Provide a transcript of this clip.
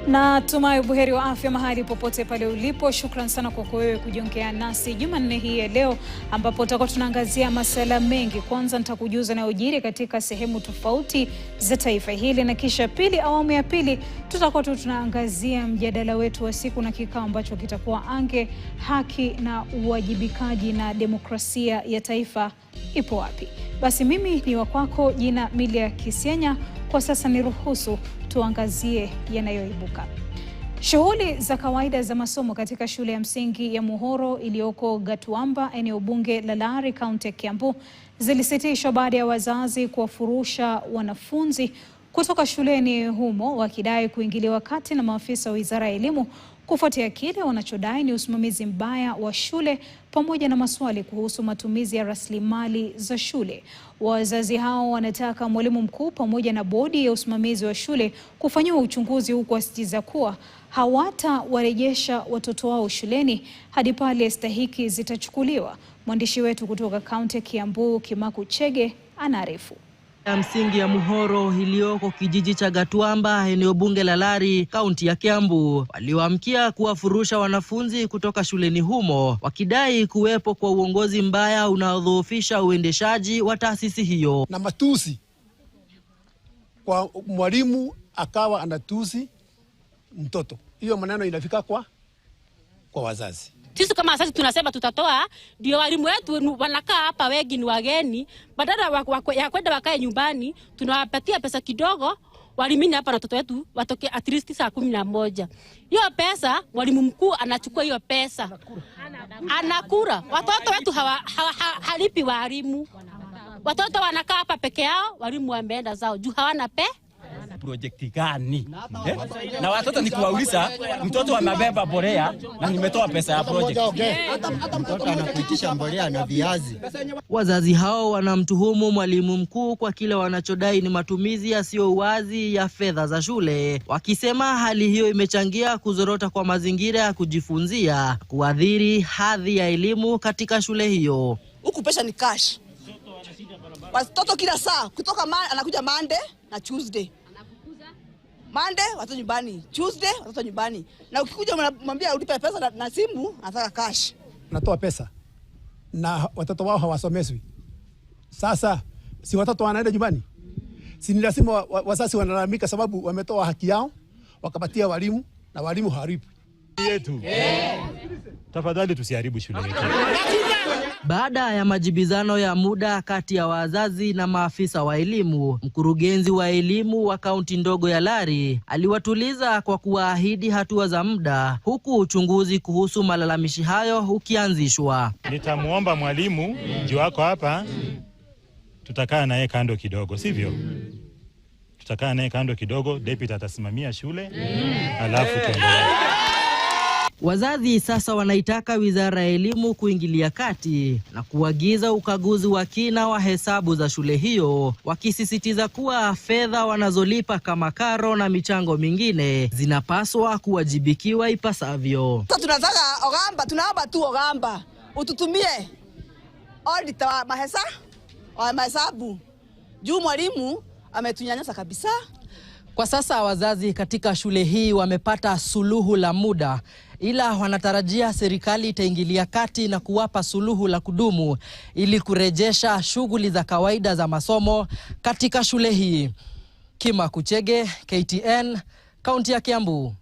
Na tumai buheri wa afya mahali popote pale ulipo. Shukran sana kwa wewe kujiongea nasi Jumanne hii ya leo, ambapo tutakuwa tunaangazia masuala mengi. Kwanza nitakujuza yanayojiri katika sehemu tofauti za taifa hili, na kisha pili, awamu ya pili, tutakuwa tunaangazia mjadala wetu wa siku na kikao ambacho kitakuwa ange haki na uwajibikaji na demokrasia ya taifa ipo wapi. Basi mimi ni wakwako, jina Milia Kisienya. Kwa sasa niruhusu tuangazie yanayoibuka. Shughuli za kawaida za masomo katika shule ya msingi ya Muhoro iliyoko Gatuamba, eneo bunge la Lari, kaunti ya Kiambu, zilisitishwa baada ya wazazi kuwafurusha wanafunzi kutoka shuleni humo wakidai kuingiliwa kati na maafisa wa Wizara ya Elimu kufuatia kile wanachodai ni usimamizi mbaya wa shule pamoja na maswali kuhusu matumizi ya rasilimali za shule. Wazazi hao wanataka mwalimu mkuu pamoja na bodi ya usimamizi wa shule kufanyiwa uchunguzi, huku wasisitiza kuwa hawatawarejesha watoto wao shuleni hadi pale stahiki zitachukuliwa. Mwandishi wetu kutoka kaunti ya Kiambu, Kimaku Chege, anaarifu. Ya msingi ya Muhoro iliyoko kijiji cha Gatuamba, eneo bunge la Lari, kaunti ya Kiambu, waliwaamkia kuwafurusha wanafunzi kutoka shuleni humo wakidai kuwepo kwa uongozi mbaya unaodhoofisha uendeshaji wa taasisi hiyo. Na matusi kwa mwalimu, akawa anatusi mtoto. Hiyo maneno inafika kwa wazazi. Sisi kama sasa tunasema tutatoa, ndio walimu wetu wanakaa hapa wengi ni wageni, badala ya kwenda wakae nyumbani, tunawapatia pesa kidogo walimini hapa na watoto wetu watoke at least saa 11. Hiyo pesa mwalimu mkuu anachukua hiyo pesa. Anakura. Watoto wetu halipi walimu. Watoto wanakaa hapa peke yao, walimu wameenda zao juu hawana projekti gani? Na watoto ni kuwauliza, mtoto amebeba borea na nimetoa pesa ya project. Mtoto anakuitisha mbolea na viazi. Wazazi hao wanamtuhumu mwalimu mkuu kwa kile wanachodai ni matumizi yasiyo wazi ya fedha za shule, wakisema hali hiyo imechangia kuzorota kwa mazingira ya kujifunzia, kuadhiri hadhi ya elimu katika shule hiyo. Huku pesa ni cash. Watoto kila saa kutoka anakuja Monday na Tuesday. Monday watoto nyumbani, Tuesday watoto nyumbani. Na ukikuja unamwambia ulipe pesa na simu, anataka cash. Natoa pesa na watoto wao hawasomeshwi. Sasa si watoto wanaenda nyumbani? Si ni lazima wazazi wanalalamika sababu wametoa haki yao wakapatia walimu na walimu haribu yetu. Tafadhali tusiharibu shule yetu. Baada ya majibizano ya muda kati ya wazazi na maafisa wa elimu, mkurugenzi wa elimu wa kaunti ndogo ya Lari aliwatuliza kwa kuwaahidi hatua za muda, huku uchunguzi kuhusu malalamishi hayo ukianzishwa. Nitamuomba mwalimu juu wako hapa, tutakaa naye kando kidogo, sivyo? Tutakaa naye kando kidogo, deputy atasimamia shule, alafu tuendelee. Wazazi sasa wanaitaka Wizara ya Elimu kuingilia kati na kuagiza ukaguzi wa kina wa hesabu za shule hiyo, wakisisitiza kuwa fedha wanazolipa kama karo na michango mingine zinapaswa kuwajibikiwa ipasavyo. Tunataka Ogamba, tunaomba tu Ogamba ututumie auditor wa mahesabu. Juu mwalimu ametunyanyasa kabisa. Kwa sasa wazazi katika shule hii wamepata suluhu la muda, ila wanatarajia serikali itaingilia kati na kuwapa suluhu la kudumu ili kurejesha shughuli za kawaida za masomo katika shule hii. Kimaku Chege, KTN, kaunti ya Kiambu.